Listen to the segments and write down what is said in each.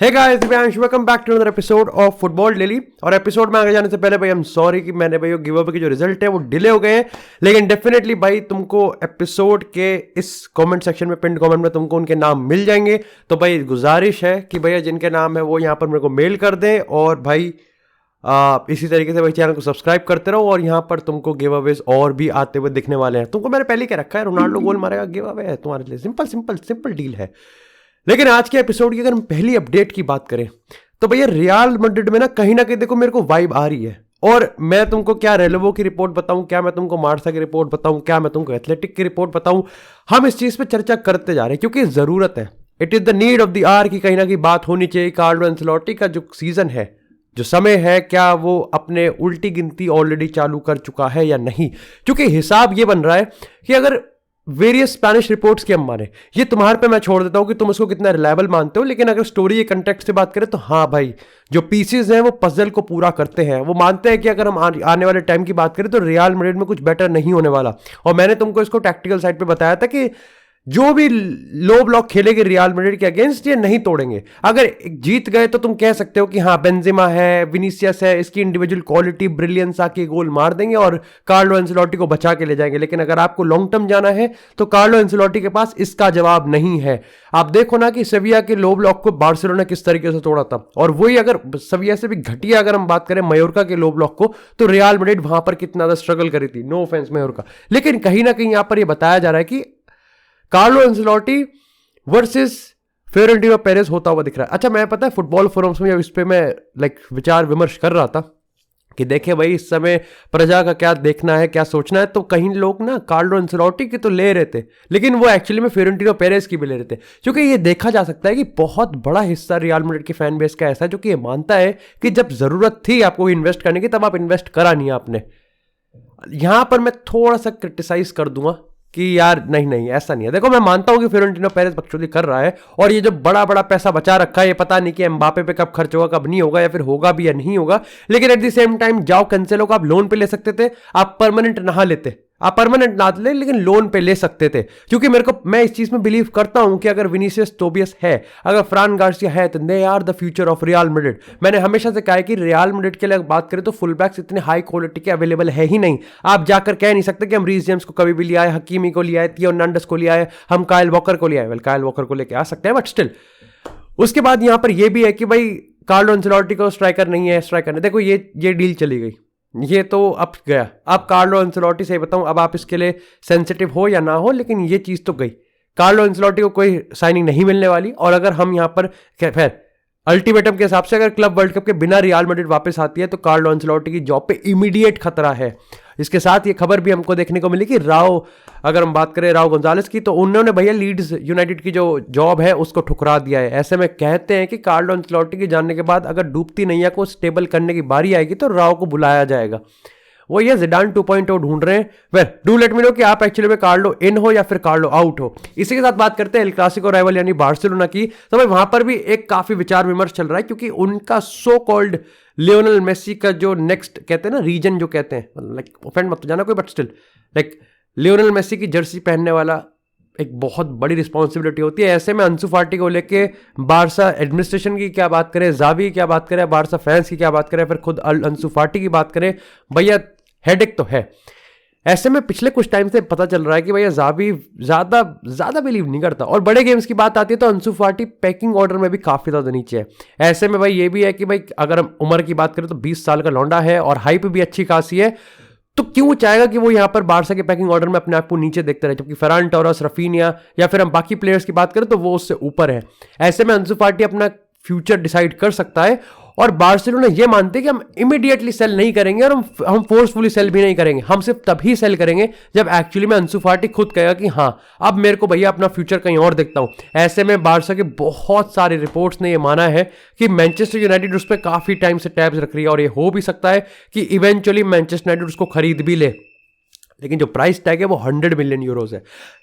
Hey guys, Divyansh, welcome back to another episode of football daily. और episode में आगे जाने से पहले भाई आई एम सॉरी कि मैंने भाई गिव अप के जो रिजल्ट है वो डिले हो गए हैं, लेकिन डेफिनेटली भाई तुमको एपिसोड के इस कमेंट सेक्शन में, पिन कमेंट में तुमको उनके नाम मिल जाएंगे। तो भाई गुजारिश है कि भैया जिनके नाम है वो यहाँ पर मेरे को मेल कर दें, और भाई इसी तरीके से भाई चैनल को सब्सक्राइब करते रहो। और यहाँ पर तुमको गिव अवेज और भी आते हुए दिखने वाले हैं। तुमको मैंने पहले क्या रखा है, रोनाल्डो गोल मारेगा गिव अवे है तुम्हारे लिए, सिंपल सिंपल सिंपल डील है। लेकिन आज के एपिसोड की अगर हम पहली अपडेट की बात करें तो भैया रियल मैड्रिड में ना कहीं देखो मेरे को वाइब आ रही है। और मैं तुमको क्या रेलेवो की रिपोर्ट बताऊं, क्या मैं तुमको मार्सा की रिपोर्ट बताऊं, क्या मैं तुमको एथलेटिक की रिपोर्ट बताऊं, हम इस चीज पे चर्चा करते जा रहे हैं क्योंकि जरूरत है। It is the need of the hour की कहीं ना कहीं बात होनी चाहिए। कार्लो एंसेलोटी का जो सीजन है, जो समय है, क्या वो अपने उल्टी गिनती ऑलरेडी चालू कर चुका है या नहीं? क्योंकि हिसाब ये बन रहा है कि अगर वेरियस स्पेनिश रिपोर्ट्स की हम माने, ये तुम्हारे पे मैं छोड़ देता हूं कि तुम उसको कितना रिलायबल मानते हो, लेकिन अगर स्टोरी के कंटेक्स्ट से बात करें तो हाँ भाई, जो पीसेस हैं वो पजल को पूरा करते हैं। वो मानते हैं कि अगर हम आने वाले टाइम की बात करें तो रियल मैड्रिड में कुछ बेटर नहीं होने वाला। और मैंने तुमको इसको टैक्टिकल साइड पे बताया था कि जो भी लो ब्लॉक खेलेंगे रियल मैड्रिड के अगेंस्ट, ये नहीं तोड़ेंगे। अगर जीत गए तो तुम कह सकते हो कि हाँ बेंजेमा है, विनीसियस है, इसकी इंडिविजुअल क्वालिटी, ब्रिलियंस आके गोल मार देंगे और कार्लो एंसेलोटी को बचा के ले जाएंगे। लेकिन अगर आपको लॉन्ग टर्म जाना है तो कार्लो एंसेलोटी के पास इसका जवाब नहीं है। आप देखो ना कि सेविया के लो ब्लॉक को बार्सिलोना किस तरीके से तोड़ा था, और वही अगर सेविया से भी घटिया अगर हम बात करें मयोर्का के लो ब्लॉक को, तो रियल मैड्रिड वहां पर कितना ज्यादा स्ट्रगल करी थी। नो ऑफेंस मयोर्का, लेकिन कहीं ना कहीं यहां पर यह बताया जा रहा है कि Carlo Ancelotti versus Florentino Perez होता हुआ दिख रहा है। अच्छा, मैं पता है फुटबॉल फोरम्स में इस पे मैं विचार विमर्श कर रहा था कि देखे भाई इस समय प्रजा का क्या देखना है, क्या सोचना है, तो कहीं लोग ना कार्लो एंसेलोटी की तो ले रहे थे, लेकिन वो एक्चुअली में फ्लोरेंटिनो पेरेज की भी ले रहे थे। क्योंकि ये देखा जा सकता है कि बहुत बड़ा हिस्सा रियल मैड्रिड की फैन बेस का ऐसा है जो कि ये मानता है कि जब जरूरत थी आपको इन्वेस्ट करने की, तब आप इन्वेस्ट करा नहीं आपने। यहां पर मैं थोड़ा सा क्रिटिसाइज कर दूंगा कि यार नहीं ऐसा नहीं है। देखो, मैं मानता हूं कि फ्लोरेंटिनो पेरेज बकचोदी कर रहा है, और ये जो बड़ा बड़ा पैसा बचा रखा है, ये पता नहीं कि एम्बापे पे कब खर्च होगा, कब नहीं होगा, या फिर होगा भी या नहीं होगा। लेकिन एट द सेम टाइम जाओ कैंसेलो को आप लोन पे ले सकते थे, आप परमानेंट नहा लेते, आप परमानेंट ना ले लेकिन लोन पे ले सकते थे। क्योंकि मैं इस चीज में बिलीव करता हूं कि अगर विनीसियस, टोबियस है, अगर फ्रान गार्सिया है, तो they are the future of Real Madrid. मैंने हमेशा से कहा है कि रियल मैड्रिड के लिए बात करें तो फुल बैक्स इतने हाई क्वालिटी के अवेलेबल है ही नहीं। आप जाकर कह नहीं सकते कि हम रीस जेम्स को कभी भी लिया है, हकीमी को लिया है, थियो हर्नांडेज को लिया है, हम काइल वॉकर को लिया है। वेल, काइल वॉकर को लेके आ सकते हैं, बट स्टिल उसके बाद यहां पर यह भी है कि भाई कार्लो एंसेलोटी को स्ट्राइकर नहीं है, स्ट्राइकर नहीं। देखो ये डील चली गई, ये तो अब गया। अब कार्लो एंसेलोटी से बताऊं, अब आप इसके लिए सेंसिटिव हो या ना हो, लेकिन ये चीज तो गई। कार्लो एंसेलोटी को कोई साइनिंग नहीं मिलने वाली। और अगर हम यहां पर खैर अल्टीमेटम के हिसाब से अगर क्लब वर्ल्ड कप के बिना रियल मैड्रिड वापस आती है तो कार्लो एंसेलोटी की जॉब पे इमीडिएट खतरा है। इसके साथ ये खबर भी हमको देखने को मिली कि अगर हम बात करें राव गोंजालेस की, तो उन्होंने भैया लीड्स यूनाइटेड की जो जॉब है उसको ठुकरा दिया है। ऐसे में कहते हैं कि कार्लो एंसेलोटी के जाने के बाद अगर डूबती नैया को स्टेबल करने की बारी आएगी तो राव को बुलाया जाएगा। वो ये जिडान 2.0 ढूंढ रहे हैं। Well, do let me know कि आप एक्चुअली में कार्लो इन हो या फिर कार्लो आउट हो। इसी के साथ बात करते हैं एल क्लासिको राइवल यानी बार्सिलोना की। तो भाई वहां पर भी एक काफी विचार विमर्श चल रहा है, क्योंकि उनका सो कॉल्ड लियोनेल मेसी का जो नेक्स्ट कहते हैं ना रीजन, जो कहते हैं, ऑफेंड मत जाना कोई, बट स्टिल लियोनेल मेसी की जर्सी पहनने वाला एक बहुत बड़ी रिस्पॉन्सिबिलिटी होती है। ऐसे में अंसु फाटी को लेके बारसा एडमिनिस्ट्रेशन की क्या बात करें, जावी की क्या बात करें, बारसा फैंस की क्या बात करें, फिर खुद अंसु फाटी की बात करें, भैया हेडेक तो है। ऐसे में पिछले कुछ टाइम से पता चल रहा है कि भैया जावी ज्यादा बिलीव नहीं करता, और बड़े गेम्स की बात आती है तो अंसु फाटी पैकिंग ऑर्डर में भी काफी ज्यादा नीचे है। ऐसे में भाई ये भी है कि भाई अगर हम उम्र की बात करें तो 20 साल का लौंडा है और हाइप भी अच्छी खासी है, तो क्यों चाहेगा कि वो यहां पर बारसा के पैकिंग ऑर्डर में अपने आप को नीचे देखते रहे, जबकि फरान टोरस, रफीनिया या फिर हम बाकी प्लेयर्स की बात करें तो वो उससे ऊपर है। ऐसे में अंसु फाटी अपना फ्यूचर डिसाइड कर सकता है, और बार्सिलोना ये मानते हैं कि हम इमीडिएटली सेल नहीं करेंगे और हम फोर्सफुली सेल भी नहीं करेंगे, हम सिर्फ तभी सेल करेंगे जब एक्चुअली में अंसु फाटी खुद कहेगा कि हाँ अब मेरे को भैया अपना फ्यूचर कहीं और देखता हूं। ऐसे में बारसा के बहुत सारे रिपोर्ट्स ने ये माना है कि मैनचेस्टर यूनाइटेड उस पर काफी टाइम से टैब्स रख रही है, और ये हो भी सकता है कि इवेंचुअली मैनचेस्टर यूनाइटेड उसको खरीद भी ले, लेकिन जो प्राइस टैग है वो 100 मिलियन यूरोज है।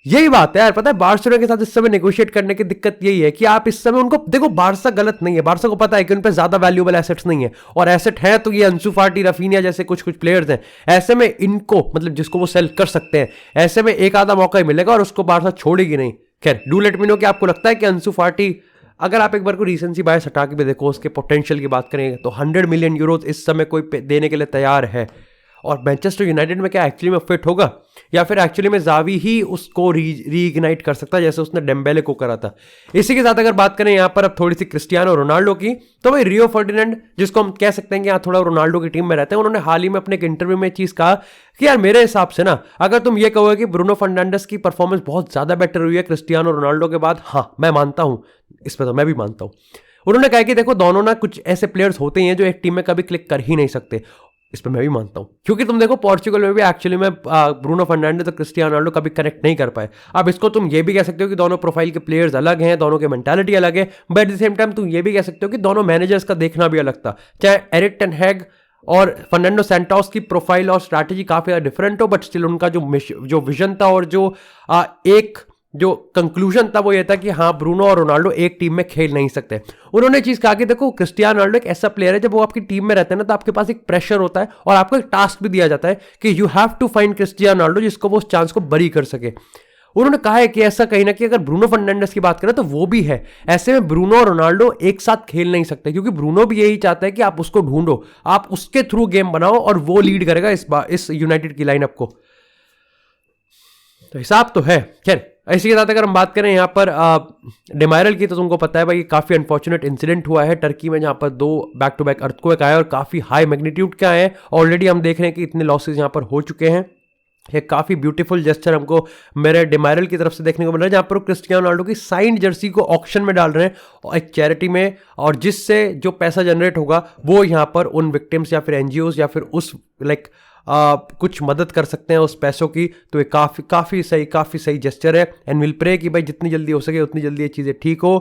यही बात है यार, पता है बार्सिलोना के साथ इस समय नेगोशिएट करने की दिक्कत यही है कि आप इस समय उनको देखो, बारसा गलत नहीं है, बारसा को पता है कि उन पे ज्यादा वैल्यूएबल एसेट्स नहीं है, और एसेट है तो ये अंसु फाटी, रफीनिया जैसे कुछ प्लेयर्स हैं। ऐसे में इनको जिसको वो सेल कर सकते हैं, ऐसे में एक आधा मौका ही मिलेगा और उसको बारसा छोड़ेगी नहीं। खैर, डू लेट मी नो कि आपको लगता है कि अंसु फाटी अगर आप एक बार को रीसेंसी बायस हटा के भी देखो, उसके पोटेंशियल की बात करें तो 100 मिलियन यूरोज इस समय कोई देने के लिए तैयार है। और मैनचेस्टर यूनाइटेड में क्या एक्चुअली में फिट होगा, या फिर एक्चुअली में जावी ही उसको रीइग्नाइट कर सकता है जैसे उसने डेम्बेले को करा था। इसी के साथ अगर बात करें यहाँ पर अब थोड़ी सी क्रिस्टियानो रोनाल्डो की, तो भाई रियो फर्डिनेंड, जिसको हम कह सकते हैं कि यहाँ थोड़ा रोनाल्डो की टीम में रहते हैं, उन्होंने हाल ही में अपने एक इंटरव्यू में चीज कहा कि यार मेरे हिसाब से ना, अगर तुम ये कहोगे कि ब्रूनो फर्नांडिस की परफॉर्मेंस बहुत ज्यादा बेटर हुई है क्रिस्टियानो रोनाल्डो के बाद, हाँ मैं मानता हूं, इस पर तो मैं भी मानता हूं। उन्होंने कहा कि देखो दोनों ना कुछ ऐसे प्लेयर्स होते हैं जो एक टीम में कभी क्लिक कर ही नहीं सकते, इस पर मैं भी मानता हूं, क्योंकि तुम देखो पोर्चुगल में भी एक्चुअली में ब्रूनो फर्नांडिस और क्रिस्टियानो रोनाल्डो कभी कनेक्ट नहीं कर पाए। अब इसको तुम ये भी कह सकते हो कि दोनों प्रोफाइल के प्लेयर्स अलग हैं, दोनों की मेंटालिटी अलग है, but at the same time तुम ये भी कह सकते हो कि दोनों मैनेजर्स का देखना भी अलग था। चाहे एरिक टेन हैग और फर्नांडो सैंटोस की प्रोफाइल और स्ट्रैटेजी काफी डिफरेंट हो, बट स्टिल उनका जो विजन था और एक जो कंक्लूजन था वो ये था कि हाँ ब्रूनो और रोनाल्डो एक टीम में खेल नहीं सकते। उन्होंने चीज कहा कि देखो क्रिस्टियानो रोनाल्डो एक ऐसा प्लेयर है, जब वो आपकी टीम में रहते हैं ना तो आपके पास एक प्रेशर होता है और आपको एक टास्क भी दिया जाता है कि you have to find Cristiano Ronaldo जिसको वो उस चांस को बरी कर सके। उन्होंने कहा है कि ऐसा कहीं ना कहीं अगर ब्रूनो फर्नांडिस की बात करें तो वो भी है, ऐसे में ब्रूनो और रोनाल्डो एक साथ खेल नहीं सकते, क्योंकि ब्रूनो भी यही चाहता है कि आप उसको ढूंढो, आप उसके थ्रू गेम बनाओ और वो लीड करेगा इस यूनाइटेड की लाइनअप को। तो हिसाब तो है। खैर इसी के साथ अगर हम बात करें यहाँ पर डेमायरल की, तो तुमको पता है भाई काफी अनफॉर्चुनेट इंसिडेंट हुआ है टर्की में, जहां पर 2 बैक टू बैक अर्थक्वेक आए और काफी हाई मैग्नीट्यूड के आए हैं। ऑलरेडी हम देख रहे हैं कि इतने लॉसेज यहाँ पर हो चुके हैं। एक काफी ब्यूटीफुल जेस्चर हमको मेरे डेमायरल की तरफ से देखने को मिल रहा है, जहां पर क्रिस्टियानो रोनाल्डो की साइंड जर्सी को ऑक्शन में डाल रहे हैं एक चैरिटी में, और जिससे जो पैसा जनरेट होगा वो यहाँ पर उन विक्टिम्स या फिर एनजीओज या फिर उस कुछ मदद कर सकते हैं उस पैसों की। तो ये काफी सही जेस्चर है, एंड विल प्रे कि भाई जितनी जल्दी हो सके उतनी जल्दी ये चीजें ठीक हो।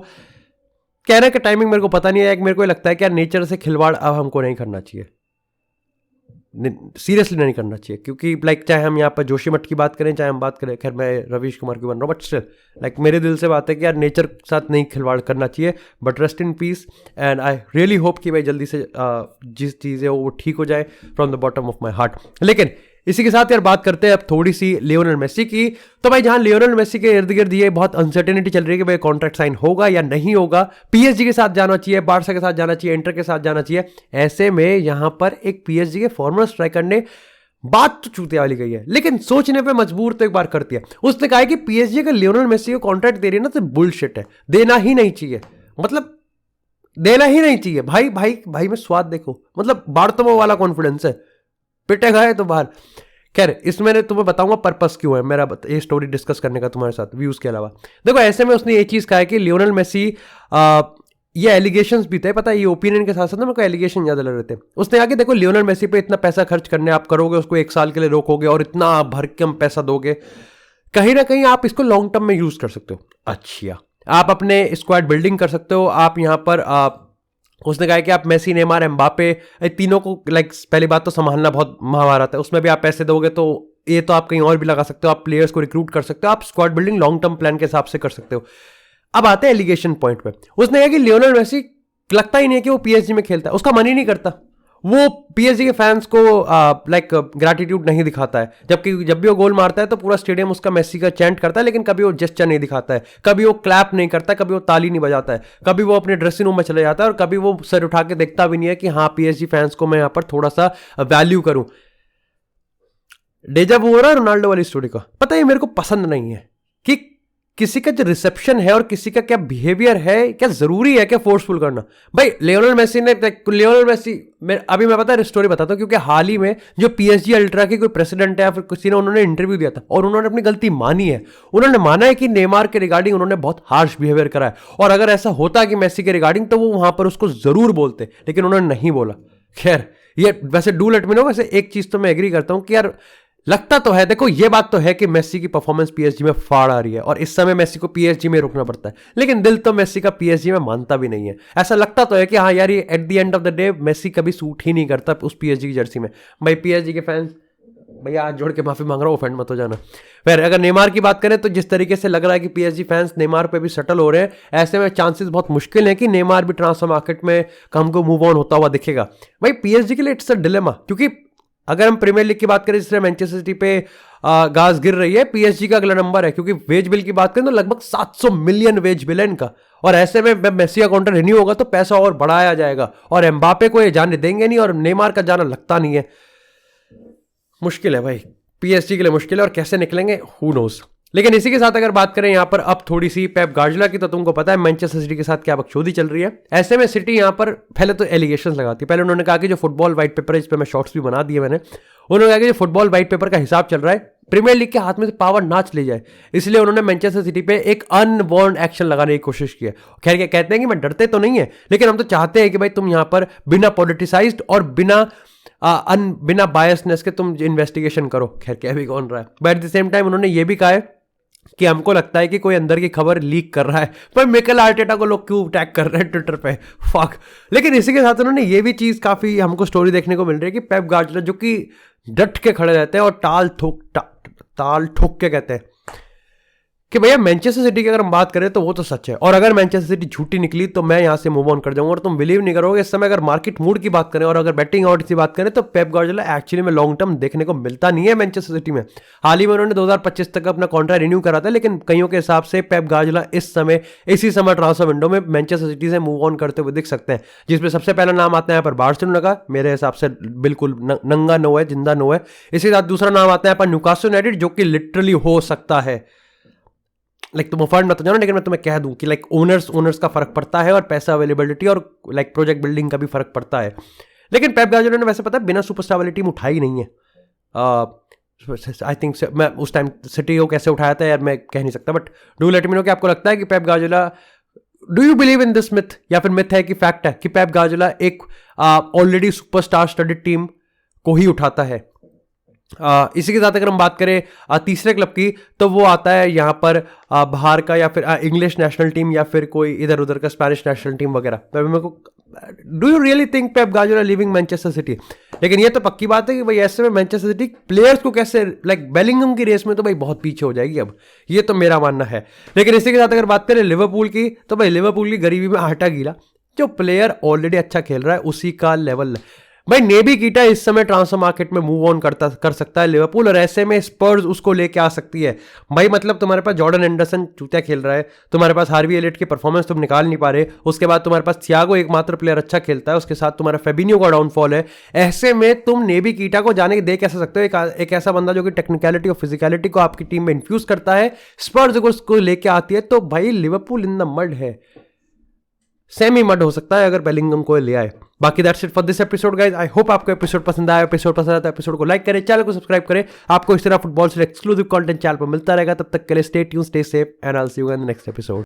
कहने का टाइमिंग मेरे को पता नहीं है, मेरे को लगता है कि यार नेचर से खिलवाड़ अब हमको नहीं करना चाहिए, सीरियसली नहीं करना चाहिए, क्योंकि चाहे हम यहाँ पर जोशीमठ की बात करें, चाहे हम बात करें, खैर मैं रवीश कुमार की बन रहा हूँ, बट स्टिल मेरे दिल से बात है कि यार नेचर के साथ नहीं खिलवाड़ करना चाहिए। But rest in peace, and I really hope कि भाई जल्दी से जिस चीज़ें वो ठीक हो जाए from the bottom of my heart. लेकिन इसी के साथ यार बात करते हैं अब थोड़ी सी लियोनेल मेसी की। तो भाई जहां लियोनेल मेसी के इर्द गिर्द ये बहुत अनसर्टेनिटी चल रही है कि भाई कॉन्ट्रैक्ट साइन होगा या नहीं होगा, पीएसजी के साथ जाना चाहिए, बार्सा के साथ जाना चाहिए, इंटर के साथ जाना चाहिए, ऐसे में यहां पर एक पीएसजी के फॉर्मर स्ट्राइकर ने बात तो चूतिया वाली गई है, लेकिन सोचने पे मजबूर तो एक बार करती है। उसने कहा है कि पीएसजी का लियोनेल मेसी को कॉन्ट्रैक्ट दे रही है ना तो बुलशिट है, देना ही नहीं चाहिए, मतलब देना ही नहीं चाहिए। भाई भाई भाई में स्वाद देखो, मतलब बार्तोमो वाला कॉन्फिडेंस है, पिटेगा है तो बाहर। खैर इसमें तुम्हें बताऊंगा पर्पस क्यों है मेरा ये स्टोरी डिस्कस करने का तुम्हारे साथ व्यूज के अलावा। देखो ऐसे में उसने ये चीज कहा है कि लियोनेल मेसी ये एलिगेशंस भी थे, पता है, ये ओपिनियन के साथ साथ ना मेरे को एलिगेशन ज्यादा लग रहे थे। उसने आगे देखो लियोनेल मेसी पे इतना पैसा खर्च करने आप करोगे, उसको 1 साल के लिए रोकोगे और इतना भरकम पैसा दोगे, कहीं ना कहीं आप इसको लॉन्ग टर्म में यूज कर सकते हो। अच्छा आप अपने स्क्वाड बिल्डिंग कर सकते हो, आप यहाँ पर उसने कहा कि आप मेसी, नेमार, एम्बापे तीनों को पहली बात तो संभालना बहुत महाभारत है, उसमें भी आप पैसे दोगे तो ये तो आप कहीं और भी लगा सकते हो, आप प्लेयर्स को रिक्रूट कर सकते हो, आप squad building long term plan के हिसाब से कर सकते हो। अब आते हैं एलिगेशन पॉइंट पे। उसने कहा कि लियोनेल मेसी लगता ही नहीं है कि वो पीएसजी में खेलता है, उसका मन ही नहीं करता, वो पीएसजी के फैंस को ग्रैटिट्यूड नहीं दिखाता है, जबकि जब भी वो गोल मारता है तो पूरा स्टेडियम उसका मेसी का चैंट करता है, लेकिन कभी वो जेस्चर नहीं दिखाता है, कभी वो क्लैप नहीं करता है, कभी वो ताली नहीं बजाता है, कभी वो अपने ड्रेसिंग रूम में चले जाता है और कभी वो सर उठा के देखता भी नहीं है कि हाँ पीएसजी फैंस को मैं यहाँ पर थोड़ा सा वैल्यू करूं। डेजा वू हो रहा है रोनाल्डो वाली स्टोरी का। पता है मेरे को पसंद नहीं है कि किसी का जो रिसेप्शन है और किसी का क्या बिहेवियर है, क्या जरूरी है क्या फोर्सफुल करना। भाई लियोनेल मेसी अभी मैं पता है स्टोरी बताता हूँ, क्योंकि हाल ही में जो पीएसजी अल्ट्रा के कोई प्रेसिडेंट है या फिर किसी ने उन्होंने इंटरव्यू दिया था और उन्होंने अपनी गलती मानी है। उन्होंने माना है कि नेमार के रिगार्डिंग उन्होंने बहुत हार्श बिहेवियर करा है, और अगर ऐसा होता कि मेसी के रिगार्डिंग तो वो वहां पर उसको जरूर बोलते, लेकिन उन्होंने नहीं बोला। खैर ये वैसे डू लेट मी नो, वैसे एक चीज तो मैं एग्री करता हूं कि यार लगता तो है, देखो ये बात तो है कि मेसी की परफॉर्मेंस पीएसजी में फाड़ आ रही है और इस समय मेसी को पीएसजी में रुकना पड़ता है, लेकिन दिल तो मेसी का पीएसजी में मानता भी नहीं है। ऐसा लगता तो है कि हाँ यार ये at the end of the day Messi कभी सूट ही नहीं करता उस पीएसजी की जर्सी में। भाई पीएसजी के फैंस भैया हाथ जोड़ के माफी मांग रहा हूँ, ऑफेंड मत हो जाना। फिर अगर नेमार की बात करें तो जिस तरीके से लग रहा है कि पीएसजी फैंस नेमार पे भी सेटल हो रहे हैं, ऐसे में चांसेस बहुत मुश्किल है कि नेमार भी ट्रांसफर मार्केट में हमको मूव ऑन होता हुआ दिखेगा। भाई पीएसजी के लिए इट्स अ डिलेमा, क्योंकि अगर हम प्रीमियर लीग की बात करें, जिससे मैनचेस्टर सिटी पे घास गिर रही है, पीएसजी का अगला नंबर है, क्योंकि वेज बिल की बात करें तो लगभग 700 मिलियन वेज बिल है इनका। और ऐसे में मेसी का कॉन्ट्रैक्ट रिन्यू होगा तो पैसा और बढ़ाया जाएगा, और एम्बापे को ये जाने देंगे नहीं, और नेमार का जाना लगता नहीं है। मुश्किल है भाई, पीएसजी के लिए मुश्किल है, और कैसे निकलेंगे हु नोज। लेकिन इसी के साथ अगर बात करें यहाँ पर अब थोड़ी सी पेप गार्डियोला की, तो तुमको पता है मैनचेस्टर सिटी के साथ क्या बकचोदी चल रही है। ऐसे में सिटी यहाँ पर पहले तो एलिगेशंस लगाती है। पहले उन्होंने कहा कि जो फुटबॉल व्हाइट पेपर है, इस पर मैं शॉर्ट्स भी बना दिए मैंने, उन्होंने कहा कि जो फुटबॉल व्हाइट पेपर का हिसाब चल रहा है, प्रीमियर लीग के हाथ में से पावर ना चली जाए, इसलिए उन्होंने मैनचेस्टर सिटी पे एक अनवांट एक्शन लगाने की कोशिश की है। खैर क्या कहते हैं कि मैं डरते तो नहीं है, लेकिन हम तो चाहते हैं कि भाई तुम यहाँ पर बिना पॉलिटिसाइज्ड और बिना बायसनेस के तुम इन्वेस्टिगेशन करो। खैर क्या भी कौन रहा है, but at the same time उन्होंने ये भी कहा है कि हमको लगता है कि कोई अंदर की खबर लीक कर रहा है। पर मिकेल आर्टेटा को लोग क्यों टैग कर रहे हैं ट्विटर पे, फक। लेकिन इसी के साथ उन्होंने ये भी चीज़ काफ़ी हमको स्टोरी देखने को मिल रही है कि पेप गार्डियोला जो कि डट के खड़े रहते हैं और ताल ठोक के कहते हैं कि भैया मैनचेस्टर सिटी की अगर हम बात करें तो वो तो सच है, और अगर मैनचेस्टर सिटी झूठी निकली तो मैं यहाँ से मूव ऑन कर जाऊंगा। और तुम बिलीव नहीं करोगे, इस समय अगर मार्केट मूड की बात करें और अगर बैटिंग आउट की बात करें तो पेप गार्डियोला एक्चुअली में लॉन्ग टर्म देखने को मिलता नहीं है मैनचेस्टर सिटी में। हाल ही में उन्होंने 2025 तक अपना कॉन्ट्रैक्ट रिन्यू करा था, लेकिन कईयों के हिसाब से पेप गार्डियोला इसी समय ट्रांसफर विंडो में मैनचेस्टर सिटी से मूव ऑन करते हुए दिख सकते हैं, जिसमें सबसे पहला नाम आता है यहाँ पर बार्सिलोना का, मेरे हिसाब से बिल्कुल नंगा नो है, जिंदा नो है। इसी साथ दूसरा नाम आता है यहाँ पर न्यूकासल यूनाइटेड, जो कि लिटरली हो सकता है। तुम अफोर्ड मत जानो, लेकिन मैं तुम्हें कह दूं कि ओनर्स का फर्क पड़ता है, और पैसा अवेलेबिलिटी और प्रोजेक्ट बिल्डिंग का भी फर्क पड़ता है। लेकिन पेप गार्डियोला ने वैसे पता है बिना सुपरस्टार वाली टीम उठाई नहीं है। आई थिंक मैं उस टाइम सिटी को कैसे उठाया था यार मैं कह नहीं सकता, but do let me know कि आपको लगता है कि Pep Guardiola, do you believe in this myth, या फिर मिथ है कि फैक्ट है कि पेप गार्डियोला एक ऑलरेडी सुपरस्टार स्टडीड टीम को ही उठाता है। इसी के साथ अगर हम बात करें तीसरे क्लब की, तो वो आता है यहाँ पर बाहर का, या फिर इंग्लिश नेशनल टीम, या फिर कोई इधर उधर का स्पेनिश नेशनल टीम वगैरह। मेरे को do you really think Pep Guardiola living Manchester city? लेकिन ये तो पक्की बात है कि भाई ऐसे में मैनचेस्टर सिटी प्लेयर्स को कैसे बेलिंगम की रेस में तो भाई बहुत पीछे हो जाएगी अब, ये तो मेरा मानना है। लेकिन इसी के साथ अगर बात करें लिवरपूल की, तो भाई लिवरपूल की गरीबी में आटा गीला, जो प्लेयर ऑलरेडी अच्छा खेल रहा है उसी का लेवल भाई। नेबी कीटा इस समय ट्रांसफर मार्केट में मूव ऑन कर सकता है लिवरपूल, और ऐसे में स्पर्स उसको लेके आ सकती है भाई। मतलब तुम्हारे पास जॉर्डन एंडरसन चूतिया खेल रहा है, तुम्हारे पास हार्वी एलियट की परफॉर्मेंस तुम निकाल नहीं पा रहे, उसके बाद तुम्हारे पास थियागो एकमात्र प्लेयर अच्छा खेलता है, उसके साथ तुम्हारा फेबिनियो का डाउनफॉल है। ऐसे में तुम नेबी कीटा को जाने दे कैसे सकते हो? एक ऐसा बंदा जो कि टेक्निकलिटी और फिजिकलिटी को आपकी टीम में इन्फ्यूज करता है, स्पर्स उसको लेके आती है, तो भाई लिवरपूल इन द मड है, सेमी मड हो सकता है अगर बेलिंगम को ले आए। बाकी that's it for this episode guys. I hope आपको एपिसोड पसंद आया। एपिसोड पसंद आया तो एपिसोड को लाइक करें, चैनल को सब्सक्राइब करें। आपको इस तरह फुटबॉल से एक्सक्लूसिव कंटेंट चैनल पर मिलता रहेगा। तब तक के लिए stay tuned, stay safe, and I will see you in the next episode.